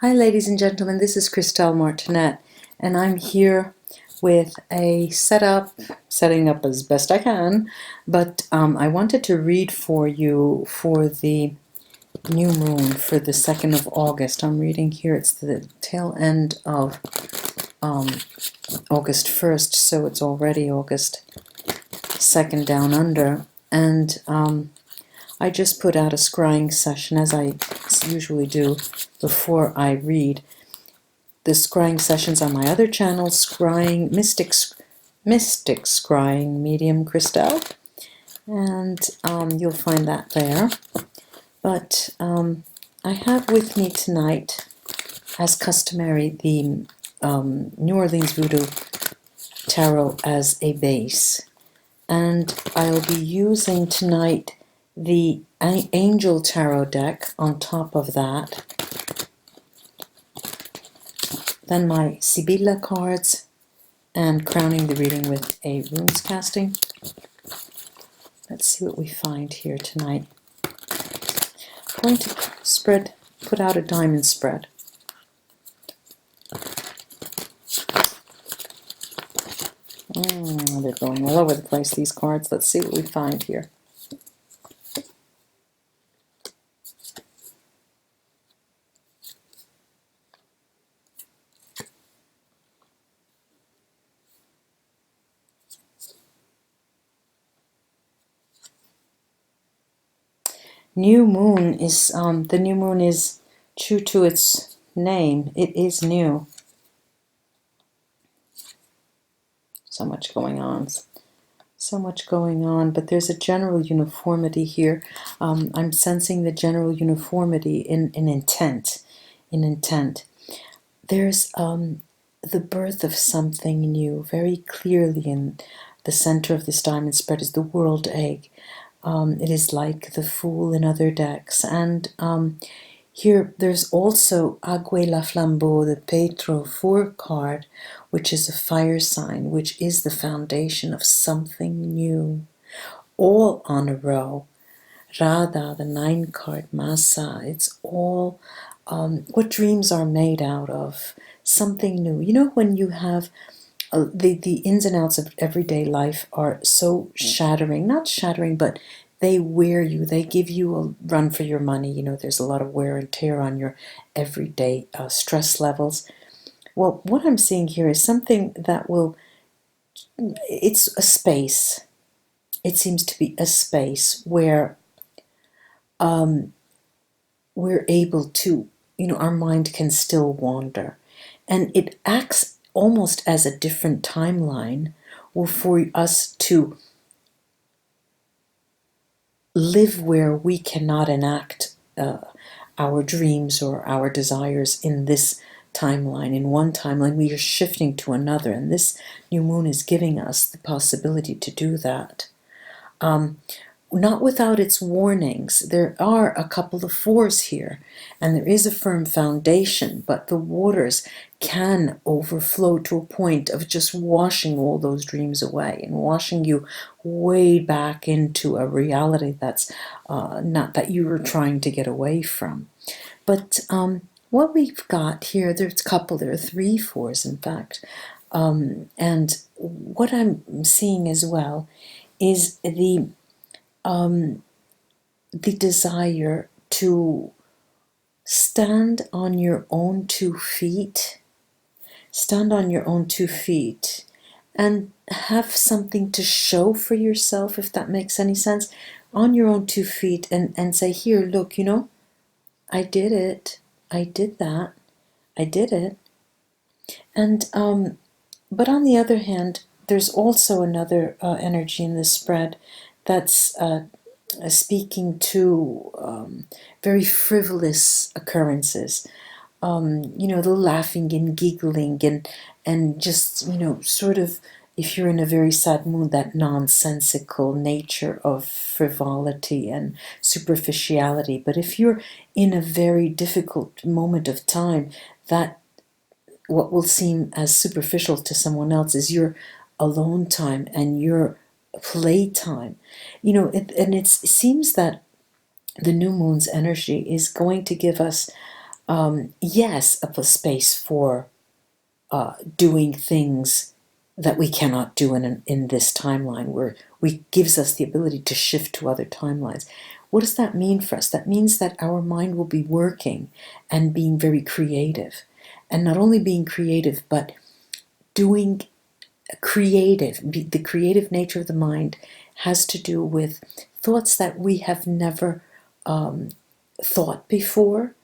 Hi ladies and gentlemen, this is Christelle Martinette, and I'm here with a setting up as best I can, but I wanted to read for you for the new moon for the 2nd of August. I'm reading here, it's the tail end of August 1st, so it's already August 2nd down under, and I just put out a scrying session, as I usually do before I read. The scrying sessions on my other channel, Scrying Mystic Scrying Medium Christelle, and you'll find that there. But I have with me tonight, as customary, the New Orleans Voodoo Tarot as a base, and I'll be using tonight the Angel Tarot deck on top of that, then my Sibilla cards, and crowning the reading with a runes casting. Let's see what we find here tonight. I'm going to put out a diamond spread. They're going all over the place, these cards. Let's see what we find here. New moon is, the new moon is true to its name. It is new. So much going on. So much going on, but there's a general uniformity here. I'm sensing the general uniformity in intent. There's the birth of something new. Very clearly in the center of this diamond spread is the world egg. It is like the Fool in other decks, and here there's also Ague la Flambeau, the Petro 4 card, which is a fire sign, which is the foundation of something new, all on a row. Radha, the 9 card, Masa, it's all what dreams are made out of, something new. You know, when you have the ins and outs of everyday life are so shattering, not shattering, but they wear you, they give you a run for your money. You know, there's a lot of wear and tear on your everyday stress levels. Well, what I'm seeing here is something that will, it's a space. It seems to be a space where we're able to, you know, our mind can still wander. And it acts almost as a different timeline, or for us to live where we cannot enact our dreams or our desires in this timeline. In one timeline, we are shifting to another, and this new moon is giving us the possibility to do that. Not without its warnings. There are a couple of 4s here, and there is a firm foundation, but the waters can overflow to a point of just washing all those dreams away and washing you way back into a reality that's not that you were trying to get away from. But what we've got here, there's a couple, there are 3 4s in fact, and what I'm seeing as well is the desire to stand on your own 2 feet, and have something to show for yourself, if that makes any sense, on your own 2 feet, and say, here, look, you know, I did it, I did that, I did it. And but on the other hand, there's also another energy in this spread that's speaking to very frivolous occurrences. You know, the laughing and giggling and just, you know, sort of, if you're in a very sad mood, that nonsensical nature of frivolity and superficiality. But if you're in a very difficult moment of time, that what will seem as superficial to someone else is your alone time and your playtime. You know, it seems that the new moon's energy is going to give us, yes, a space for doing things that we cannot do in this timeline, where we gives us the ability to shift to other timelines. What does that mean for us? That means that our mind will be working and being very creative. And not only being creative, but doing creative. The creative nature of the mind has to do with thoughts that we have never thought before.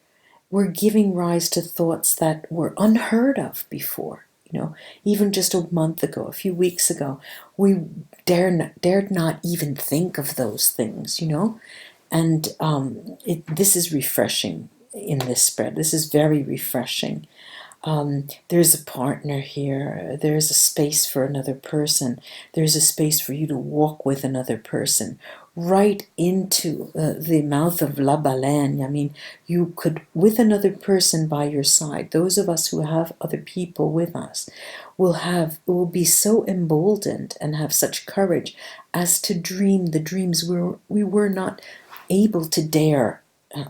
We're giving rise to thoughts that were unheard of before. Even just a month ago, a few weeks ago, we dared not even think of those things. And this is refreshing in this spread. This is very refreshing. There's a partner here. There's a space for another person. There's a space for you to walk with another person right into the mouth of La Baleine. I mean, you could, with another person by your side, those of us who have other people with us, will be so emboldened and have such courage as to dream the dreams we were not able to dare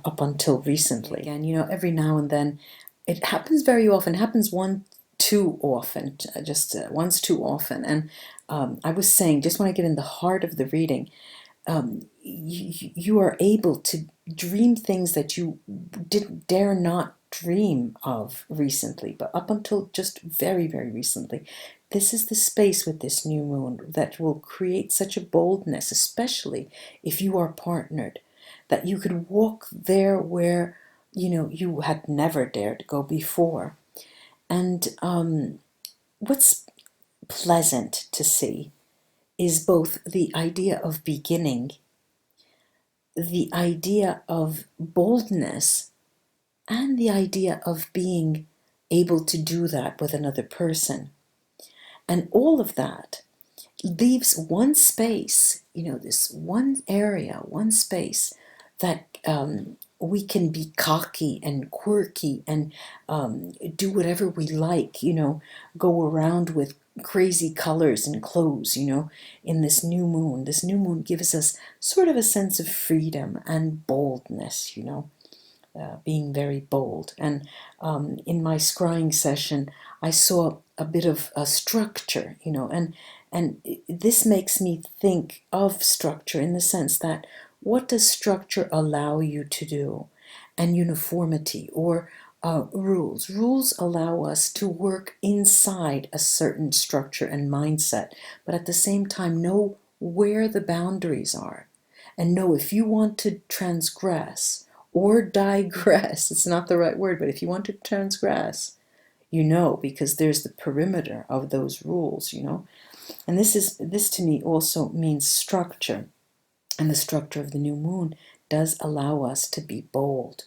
up until recently. Again, every now and then, it happens very often. It happens too often, just once too often. And I was saying, just when I get in the heart of the reading, you are able to dream things that you didn't dare not dream of recently, but up until just very, very recently. This is the space with this new moon that will create such a boldness, especially if you are partnered, that you could walk there where you had never dared go before. And what's pleasant to see is both the idea of beginning, the idea of boldness, and the idea of being able to do that with another person. And all of that leaves one space, this one area, one space that we can be cocky and quirky and do whatever we like, go around with crazy colors and clothes, in this new moon. This new moon gives us sort of a sense of freedom and boldness, being very bold. And in my scrying session, I saw a bit of a structure, and this makes me think of structure in the sense that, what does structure allow you to do? And uniformity, or rules. Rules allow us to work inside a certain structure and mindset, but at the same time know where the boundaries are, and know if you want to transgress or digress, it's not the right word, but if you want to transgress, because there's the perimeter of those rules, And this to me also means structure. And the structure of the new moon does allow us to be bold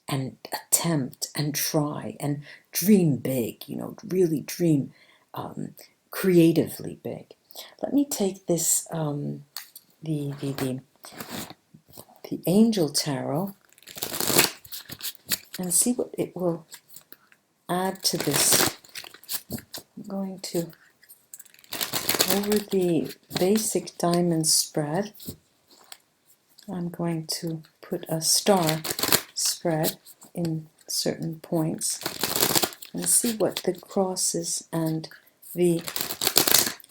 and attempt and try and dream big, really dream creatively big. Let me take this, the Angel Tarot, and see what it will add to this. I'm going to, over the basic diamond spread, I'm going to put a star spread in certain points and see what the crosses and the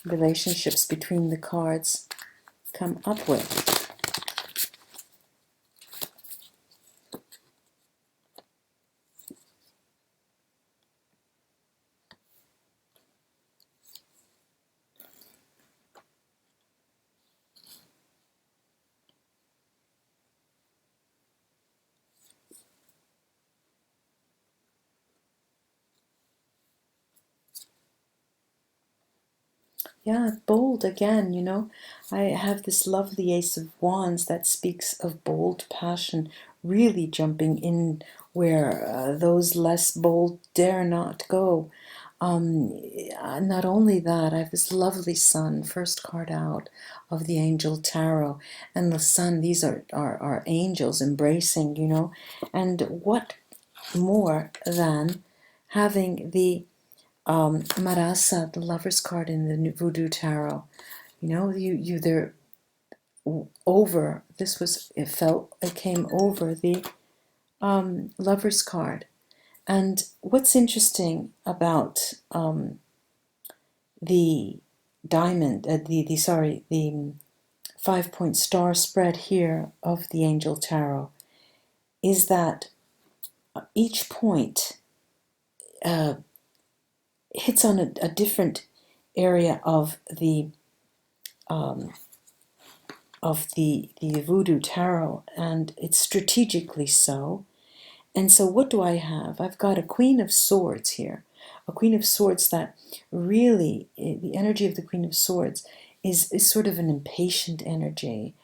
relationships between the cards come up with. Yeah, bold again, I have this lovely Ace of Wands that speaks of bold passion, really jumping in where those less bold dare not go. Not only that, I have this lovely sun, first card out of the Angel Tarot. And the sun, these are angels embracing, And what more than having the Marasa, the Lover's card in the Voodoo Tarot. They're over, it came over the Lover's card. And what's interesting about the diamond, the 5-point star spread here of the Angel Tarot is that each point hits on a different area of the Voodoo Tarot, and it's strategically so. And so what do I have? I've got a Queen of Swords here. A Queen of Swords that really, the energy of the Queen of Swords is sort of an impatient energy.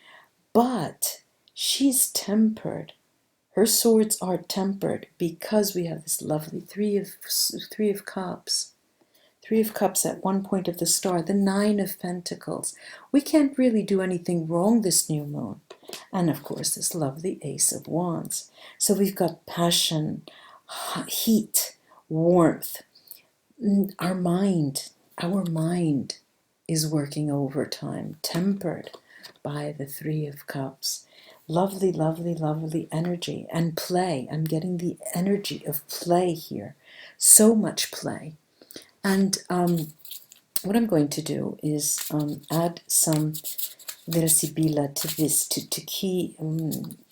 But she's tempered. Her swords are tempered because we have this lovely Three of Cups. Three of Cups at one point of the star, the Nine of Pentacles. We can't really do anything wrong this new moon. And of course, this lovely Ace of Wands. So we've got passion, heat, warmth. Our mind is working overtime, tempered by the Three of Cups. Lovely, lovely, lovely energy. And play. I'm getting the energy of play here. So much play. And what I'm going to do is add some Versibila to this, to key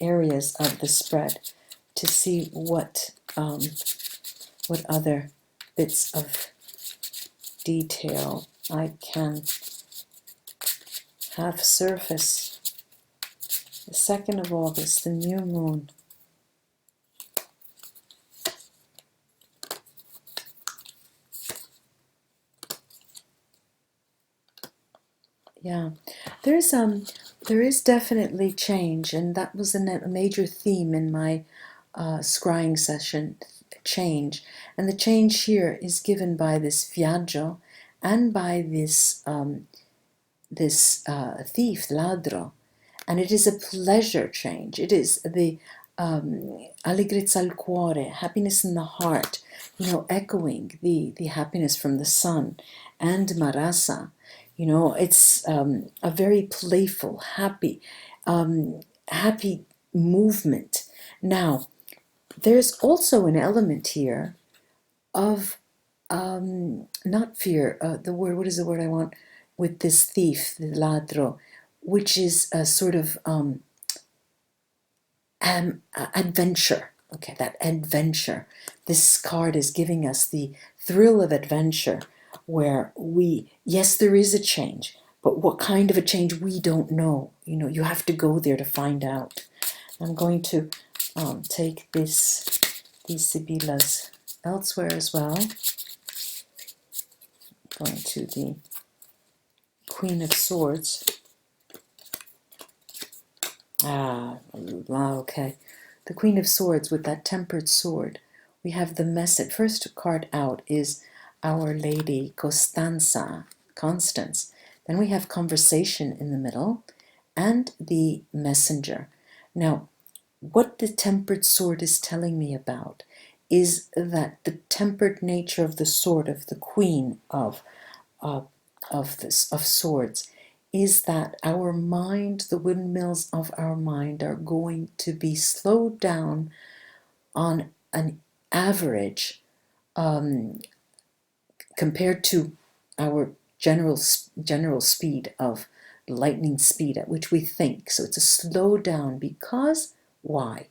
areas of the spread, to see what other bits of detail I can have surface. The 2nd of August, the new moon. Yeah, there is definitely change, and that was a major theme in my scrying session, change. And the change here is given by this viaggio and by this thief, ladro. And it is a pleasure change. It is the allegrezza al cuore, happiness in the heart, echoing the happiness from the sun, and marasa. It's a very playful, happy movement. Now, there's also an element here of not fear. What is the word I want with this thief, the ladro, which is a sort of adventure. Okay, that adventure. This card is giving us the thrill of adventure, where yes, there is a change, but what kind of a change, we don't know. You have to go there to find out. I'm going to take these Sibilas elsewhere as well. Going to the Queen of Swords. Okay. The Queen of Swords with that tempered sword. We have the message. First card out is Our Lady Constance. Then we have conversation in the middle and the messenger. Now, what the tempered sword is telling me about is that the tempered nature of the sword, of the Queen of Swords, is that our mind, the windmills of our mind, are going to be slowed down on an average compared to our general speed of lightning speed at which we think. So it's a slow down because why?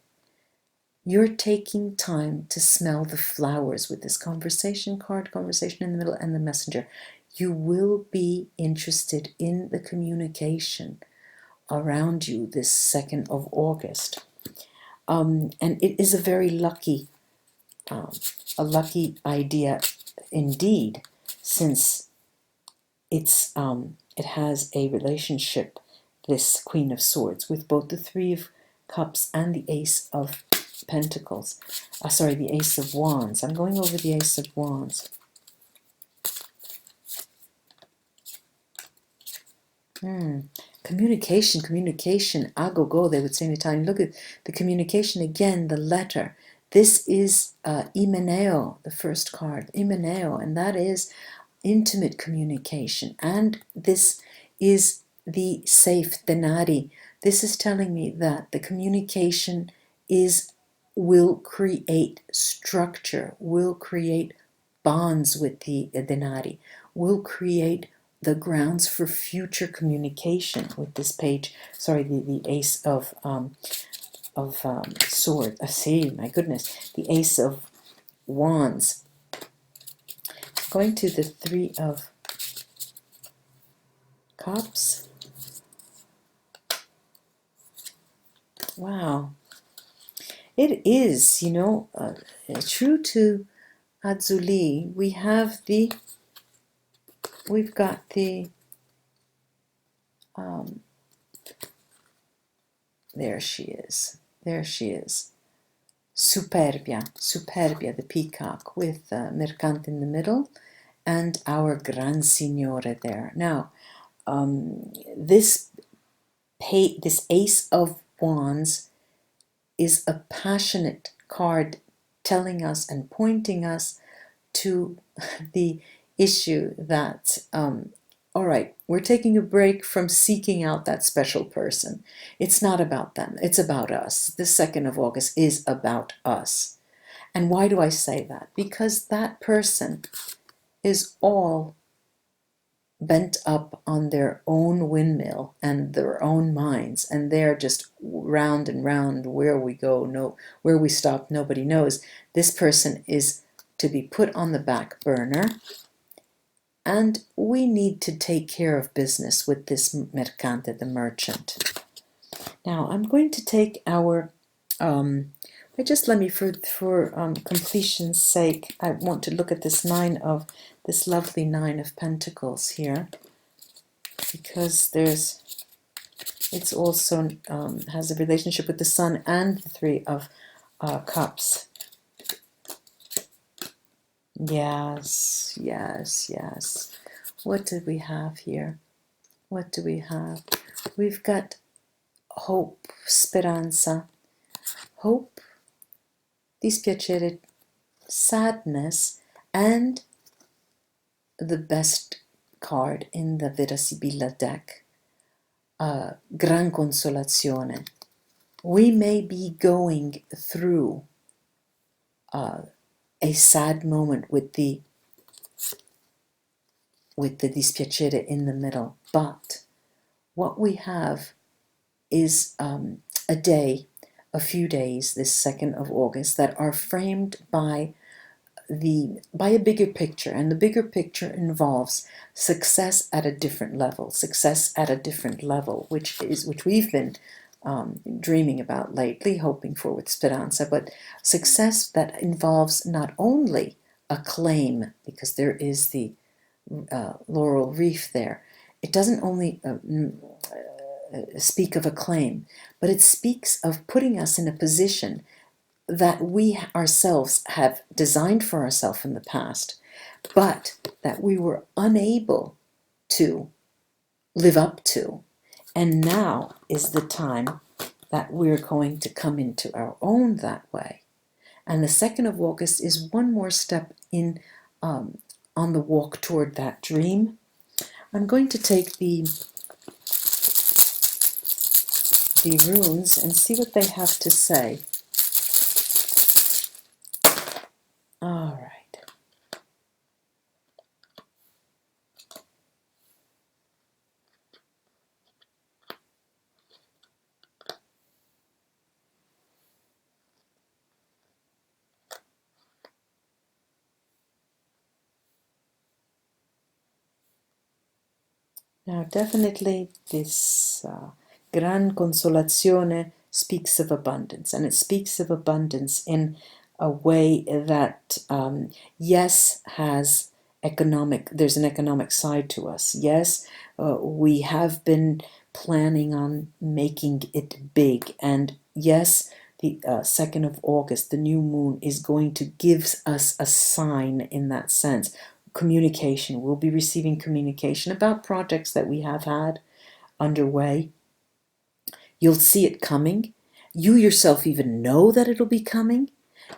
You're taking time to smell the flowers with this conversation card, conversation in the middle, and the messenger. You will be interested in the communication around you this 2nd of August. And it is a very lucky idea indeed, since it has a relationship, this Queen of Swords, with both the Three of Cups and the Ace of Pentacles. The Ace of Wands. I'm going over the Ace of Wands. Communication, go, they would say in Italian. Look at the communication again, the letter. This is Imeneo, the first card, Imeneo, and that is intimate communication. And this is the safe denari. This is telling me that the communication will create structure, will create bonds with the denari, will create the grounds for future communication with this page. Sorry, the ace of sword. See, my goodness, the ace of wands. Going to the 3 of cups. Wow. It is, true to Azzuli, we've got the, there she is, Superbia, the peacock, with Mercante in the middle, and our Gran Signore there. Now, this Ace of Wands is a passionate card telling us and pointing us to the issue that, all right, we're taking a break from seeking out that special person. It's not about them, it's about us. The 2nd of August is about us. And why do I say that? Because that person is all bent up on their own windmill and their own minds, and they're just round and round. Where we go, where we stop, nobody knows. This person is to be put on the back burner, and we need to take care of business with this Mercante, the merchant. Now I'm going to take our just let me, for completion's sake, I want to look at this lovely 9 of Pentacles here, because it's also has a relationship with the Sun and the 3 of Cups. Yes. What do we have here? What do we have? We've got hope, speranza, hope, dispiacere, sadness, and the best card in the Vera Sibilla deck, Gran Consolazione. We may be going through a sad moment with the dispiacere in the middle, but what we have is a few days, this 2nd of August, that are framed by a bigger picture, and the bigger picture involves success at a different level, which we've been dreaming about lately, hoping for with Speranza, but success that involves not only acclaim, because there is the laurel wreath there. It doesn't only speak of acclaim, but it speaks of putting us in a position that we ourselves have designed for ourselves in the past, but that we were unable to live up to. And now is the time that we're going to come into our own that way. And the 2nd of August is one more step in on the walk toward that dream. I'm going to take the runes and see what they have to say. All right. Now, definitely this Gran Consolazione speaks of abundance, and it speaks of abundance in a way that, yes, there's an economic side to us. Yes, we have been planning on making it big, and yes, the 2nd of August, the new moon, is going to give us a sign in that sense. Communication. We'll be receiving communication about projects that we have had underway. You'll see it coming. You yourself even know that it'll be coming.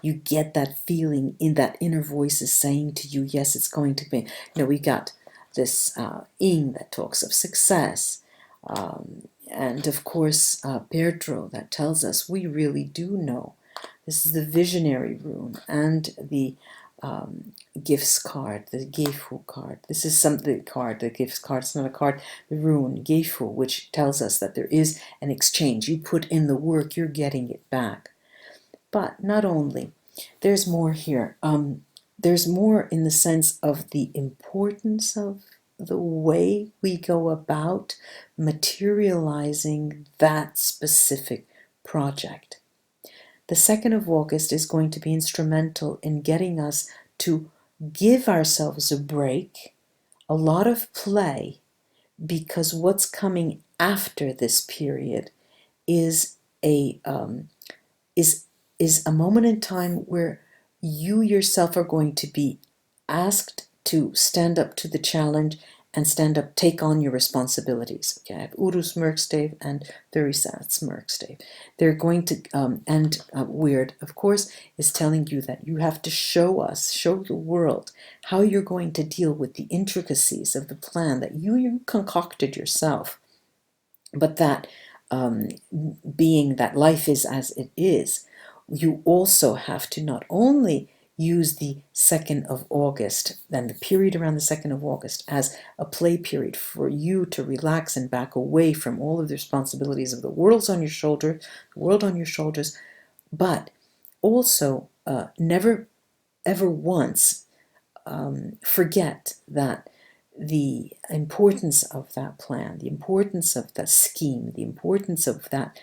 You get that feeling in that inner voice is saying to you, yes, it's going to be. We got this ing that talks of success. And of course, Pietro, that tells us we really do know. This is the visionary rune and the gifts card, the Gefu card. This is something card, the gifts card. It's not a card. The rune Gefu, which tells us that there is an exchange. You put in the work, you're getting it back. But not only. There's more here. There's more in the sense of the importance of the way we go about materializing that specific project. The 2nd of August is going to be instrumental in getting us to give ourselves a break, a lot of play, because what's coming after this period is a is is a moment in time where you yourself are going to be asked to stand up to the challenge and stand up, take on your responsibilities. Okay, I have Urus Merkstave and Thurisats Merkstave. They're going to, Weird, of course, is telling you that you have to show the world how you're going to deal with the intricacies of the plan that you concocted yourself. But that being that life is as it is, you also have to not only use the 2nd of August and the period around the 2nd of August as a play period for you to relax and back away from all of the responsibilities of the world on your shoulders, but also never ever once forget that the importance of that plan, the importance of that scheme, the importance of that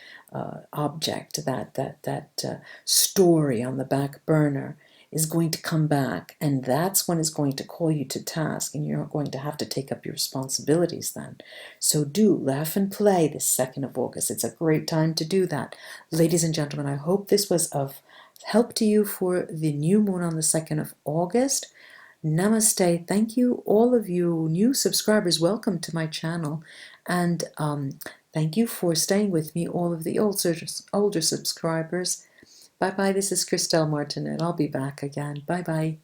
object, that story on the back burner is going to come back, and that's when it's going to call you to task, and you're going to have to take up your responsibilities then. So do laugh and play this 2nd of August. It's a great time to do that. Ladies and gentlemen, I hope this was of help to you for the new moon on the 2nd of August. Namaste. Thank you, all of you new subscribers. Welcome to my channel. And thank you for staying with me, all of the older subscribers. Bye-bye. This is Christelle Martinette. I'll be back again. Bye-bye.